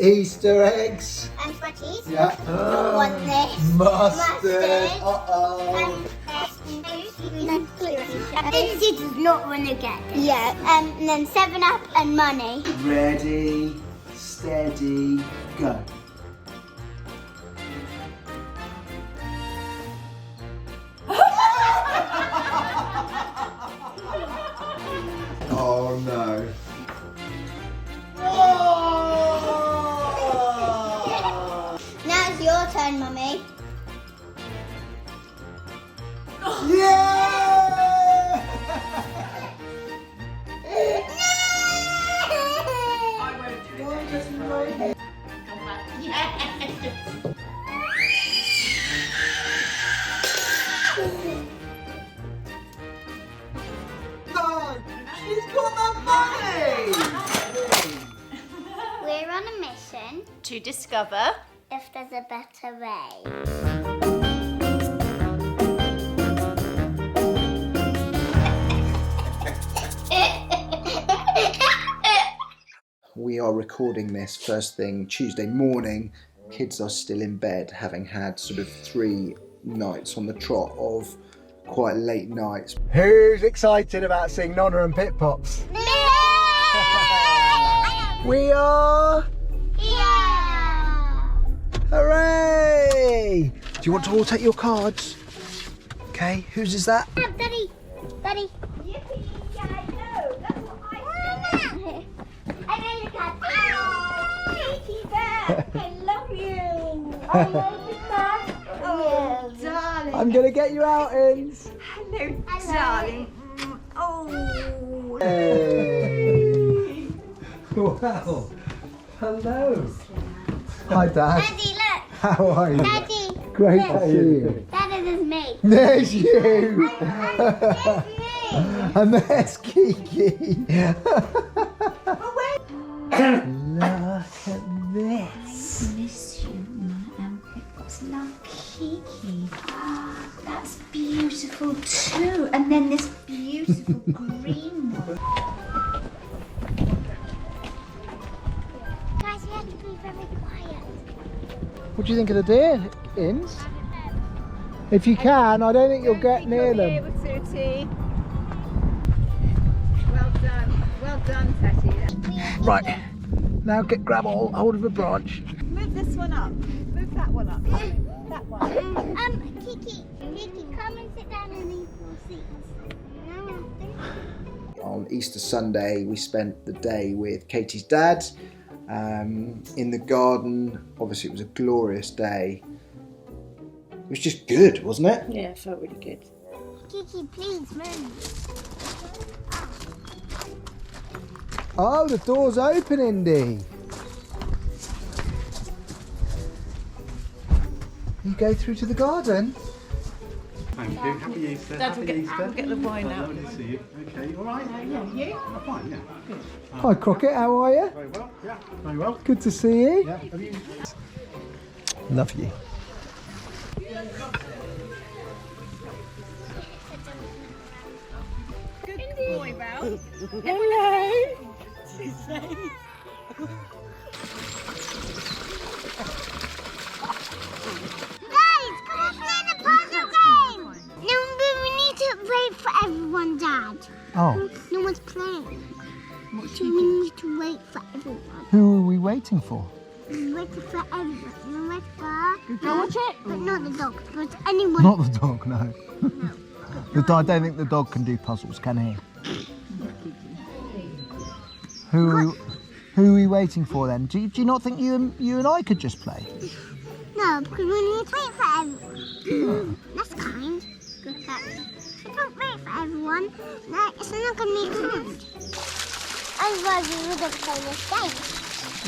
Easter eggs. And sweaties. Yeah. Not want this. Mustard. Uh-oh. This does not want to get this. Yeah. And then 7-Up and money. Ready, steady, go. Oh no. Now it's your turn, Mummy. Yeah! I won't do it. Come back. Yes! No! She's got the money! We're on a mission To discover. if there's a better way. We are recording this first thing Tuesday morning. Kids are still in bed, having had sort of 3 nights on the trot of quite late nights. Who's excited about seeing Nonna and PipPops? We are! Yeah! Hooray! Do you want to all take your cards? Okay, whose is that? Daddy! Daddy! Yippee! Yeah, I know. That's what I said. I made a card. Katie Bear, I love you. I love you, Dad. Oh, darling. I'm gonna get you out, Ins. Hello, darling. Oh. Hey. Wow. Hello. Hi, Dad. Daddy, look! How are you? Daddy! Great to see you. Daddy, there's me. There's you. There's me. And there's Kiki. Look at this. Miss you, Nonna and PipPops. Love Kiki. That's beautiful too. And then this beautiful green one. Guys, we have to be very quiet. What do you think of the deer, Ins? If you can, I don't think you'll get near them. Able to, T. Well done, Tetty. Right, now grab hold of a branch. Move this one up. Move that one up. That one. Kiki, come and sit down in these little seats. On Easter Sunday, we spent the day with Katie's dad in the garden. Obviously, it was a glorious day. It was just good, wasn't it? Yeah, it felt really good. Kiki, please move. Oh, the door's open, Indy. You go through to the garden. Thank you. Happy Easter. Dad, Happy we'll Easter. get the wine out. Lovely to see you. Okay, you all right? Yeah, you? I'm fine, yeah. Good. Hi, Crockett, how are you? Very well, yeah. Very well. Good to see you. Yeah, have you? Love you. Good boy, Val. Hello. Guys, come on, play the puzzle game. No, but we need to wait for everyone, Dad. Oh, No one's playing. So we need to wait for everyone. who are we waiting for? We're waiting for everyone. We're waiting for... But not the dog, but anyone. Not the dog, no. I don't think the dog can do puzzles, can he? Who are we waiting for then? Do you not think you and I could just play? No, because we need to wait for everyone. That's kind. Good catch. We can't wait for everyone. No, it's not going to be kind. Otherwise, we wouldn't play this game.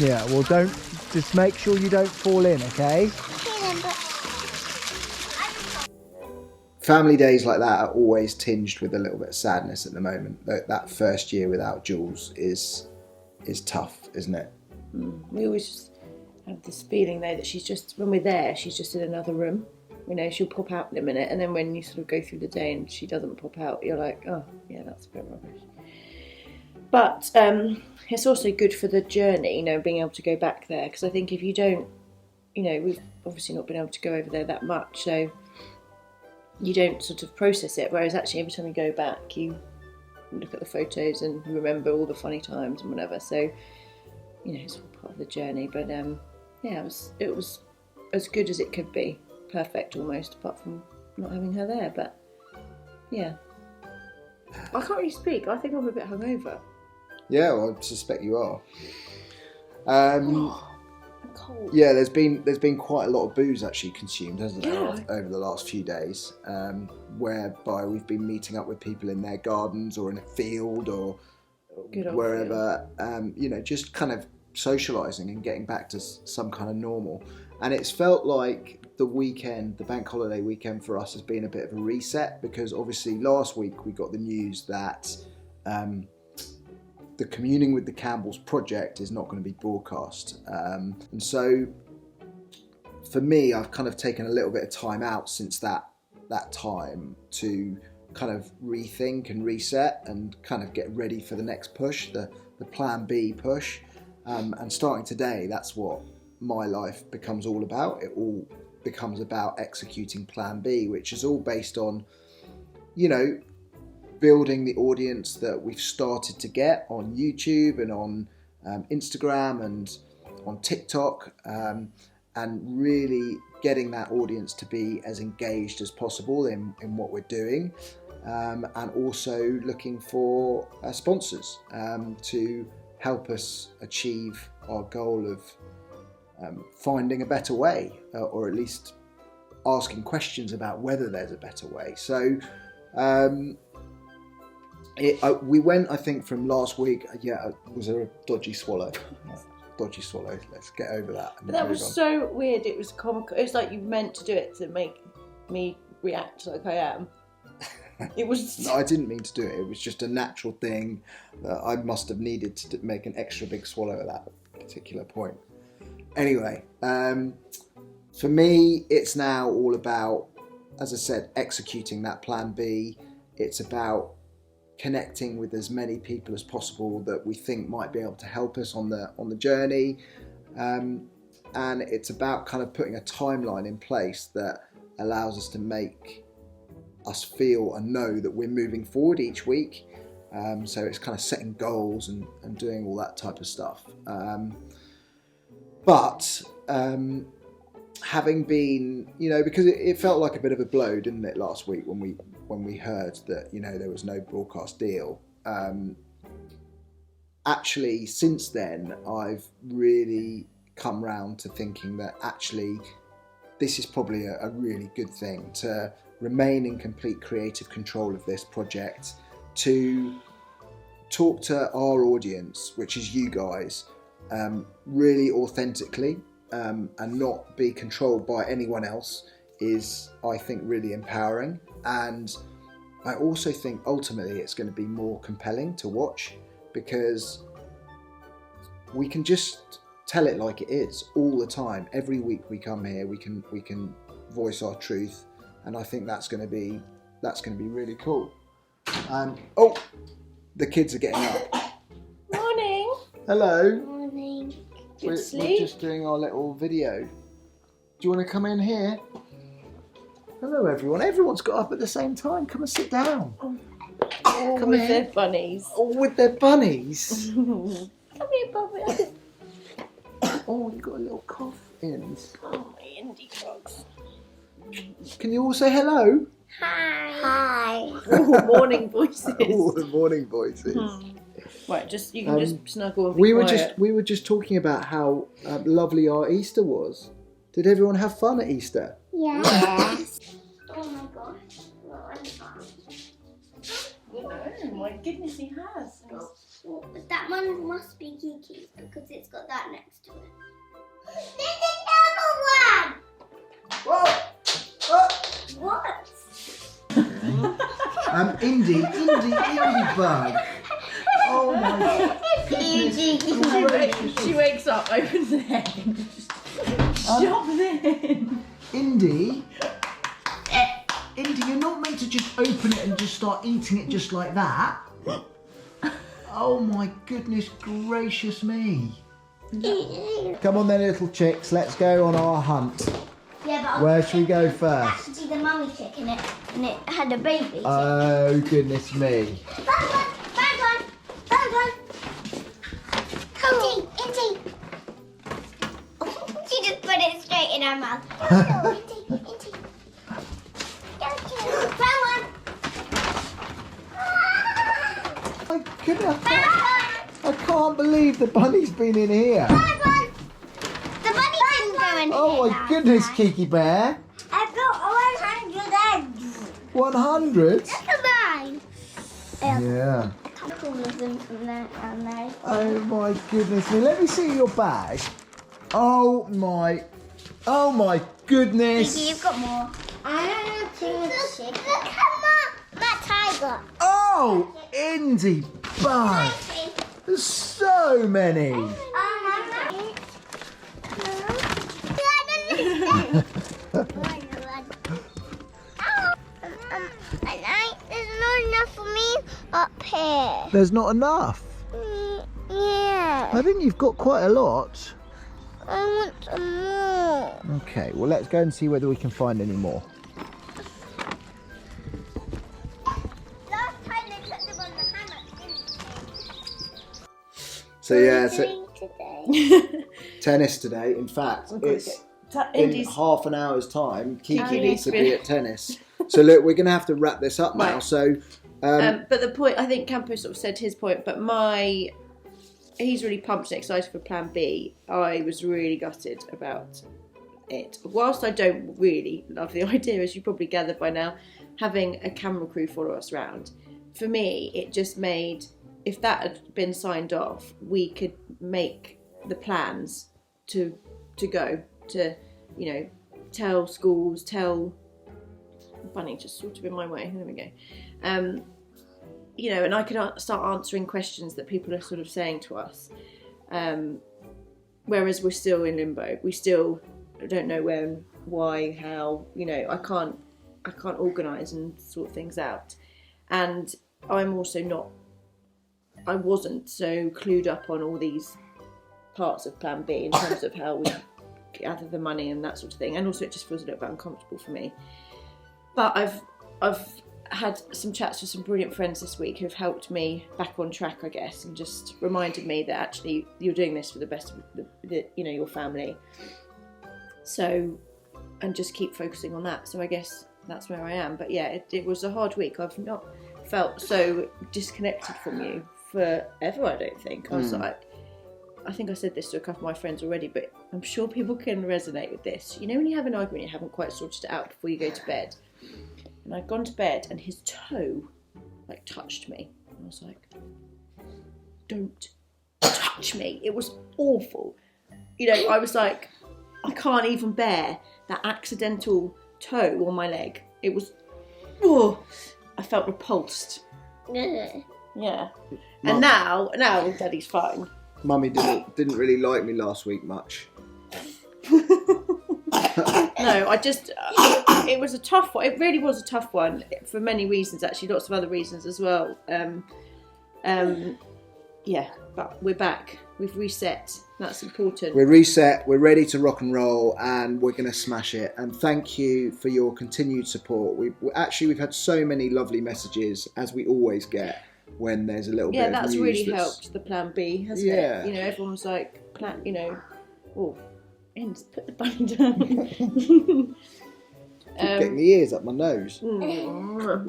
Yeah, well, just make sure you don't fall in, okay? Okay then, but... Family days like that are always tinged with a little bit of sadness at the moment. That first year without Jools is tough, isn't it? We always just have this feeling though that she's just, when we're there, she's just in another room. You know, she'll pop out in a minute, and then when you sort of go through the day and she doesn't pop out, you're like, oh yeah, that's a bit rubbish. But it's also good for the journey, being able to go back there. Because I think if you don't, we've obviously not been able to go over there that much, so you don't sort of process it. Whereas actually every time you go back, you look at the photos and remember all the funny times and whatever. So, it's all part of the journey. But it was as good as it could be. Perfect almost, apart from not having her there. But yeah, I can't really speak. I think I'm a bit hungover. Yeah, well, I suspect you are. I'm cold. Yeah, there's been quite a lot of booze actually consumed, hasn't there, over the last few days, whereby we've been meeting up with people in their gardens or in a field or wherever, just kind of socialising and getting back to some kind of normal. And it's felt like the bank holiday weekend for us has been a bit of a reset, because obviously last week we got the news that the Communing with the Campbells project is not going to be broadcast. And so for me, I've kind of taken a little bit of time out since that time to kind of rethink and reset and kind of get ready for the next push, the Plan B push. And starting today, that's what my life becomes all about. It all becomes about executing Plan B, which is all based on, building the audience that we've started to get on YouTube and on Instagram and on TikTok, and really getting that audience to be as engaged as possible in what we're doing, and also looking for sponsors to help us achieve our goal of finding a better way, or at least asking questions about whether there's a better way. So we went, I think, from last week. Was there a dodgy swallow? Dodgy swallow. Let's get over that. But that was so weird. It was comical. It's like you meant to do it to make me react like I am. It was. No, I didn't mean to do it. It was just a natural thing that I must have needed to make an extra big swallow at that particular point. Anyway, for me, it's now all about, as I said, executing that Plan B. It's about connecting with as many people as possible that we think might be able to help us on the journey, and it's about kind of putting a timeline in place that allows us to make us feel and know that we're moving forward each week. So it's kind of setting goals and doing all that type of stuff. But having been, because it felt like a bit of a blow, didn't it, last week when we heard that, there was no broadcast deal. Actually, since then, I've really come round to thinking that actually this is probably a really good thing, to remain in complete creative control of this project, to talk to our audience, which is you guys, really authentically, and not be controlled by anyone else, is, I think, really empowering. And I also think ultimately it's going to be more compelling to watch, because we can just tell it like it is all the time. Every week we come here, we can voice our truth, and I think that's going to be really cool. The kids are getting up. Morning. Hello. Morning. Good sleep. We're just doing our little video. Do you want to come in here? Hello, everyone. Everyone's got up at the same time. Come and sit down. Oh, Come with here. their bunnies. Oh, with their bunnies. Come here, Bobby. Oh, you got a little cough in. Oh, my indie dogs. Can you all say hello? Hi. Oh, morning voices. All the morning voices. Right, you can just snuggle and be We quiet. were just talking about how lovely our Easter was. Did everyone have fun at Easter? Yes. Oh my gosh. Well, I'm fine. Oh my goodness, he has. Well, that one must be Kiki's because it's got that next to it. There's another one! Whoa! What? Indie bug. Oh my goodness. She wakes up, opens the head, and just shoves it in. Indie, you're not meant to just open it and just start eating it just like that. Oh my goodness gracious me. Come on then, little chicks, let's go on our hunt. Yeah, but Where should we go first? actually the mummy chick and it had a baby. Oh goodness me. Found one. Indy. She just put it straight in her mouth. Indy. Found one. My goodness, I can't believe the bunny's been in here. Found one. The bunny didn't go in Oh here my last goodness, time. Kiki Bear. I've got 100 eggs. 100? Look at mine. Yeah. All of them from there and there. Oh my goodness me. Let me see your bag. Oh my goodness. You've got more. Look at that tiger. Oh, Indy bug. There's so many. There's not enough for me up here. There's not enough. Yeah. I think you've got quite a lot. I want some more. Okay, well let's go and see whether we can find any more. Last time they put them on the hammock, didn't So yeah, so today? tennis today. In fact, it's in Indy's half an hour's time. Kiki Kiki needs to needs be to at tennis. So look, we're going to have to wrap this up now. Right. So, but the point, I think Campo sort of said his point, but he's really pumped and excited for Plan B. I was really gutted about it. Whilst I don't really love the idea, as you probably gathered by now, having a camera crew follow us around, for me, it just made, if that had been signed off, we could make the plans to go to, tell schools, Bunny just sort of in my way. There we go. And I could start answering questions that people are sort of saying to us. Whereas we're still in limbo. We still don't know when, why, how. I can't organise and sort things out. And I'm also I wasn't so clued up on all these parts of Plan B in terms of how we gather the money and that sort of thing. And also it just feels a little bit uncomfortable for me. But I've had some chats with some brilliant friends this week who've helped me back on track, I guess, and just reminded me that actually you're doing this for the best of your family. So, and just keep focusing on that. So I guess that's where I am. But yeah, it was a hard week. I've not felt so disconnected from you forever, I don't think. I was like, I think I said this to a couple of my friends already, but I'm sure people can resonate with this. When you have an argument, you haven't quite sorted it out before you go to bed. And I'd gone to bed and his toe touched me. And I was like, don't touch me. It was awful. I was like, I can't even bear that accidental toe on my leg. It was, I felt repulsed. Yeah. And now Daddy's fine. Mummy didn't really like me last week much. No, it was a tough one. It really was a tough one for many reasons, actually, lots of other reasons as well. Yeah, but we're back. We've reset. That's important. We're reset, we're ready to rock and roll, and we're going to smash it. And thank you for your continued support. We've had so many lovely messages, as we always get when there's a little bit of that's news really helped the Plan B, hasn't it? Everyone was like, put the bunny down. Getting the ears up my nose. You were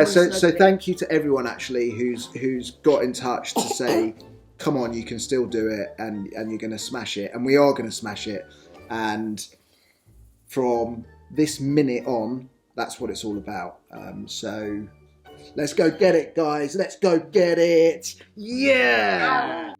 so so thank you to everyone actually who's got in touch to say, come on, you can still do it, and you're going to smash it, and we are going to smash it. And from this minute on, that's what it's all about. So let's go get it, guys. Let's go get it. Yeah.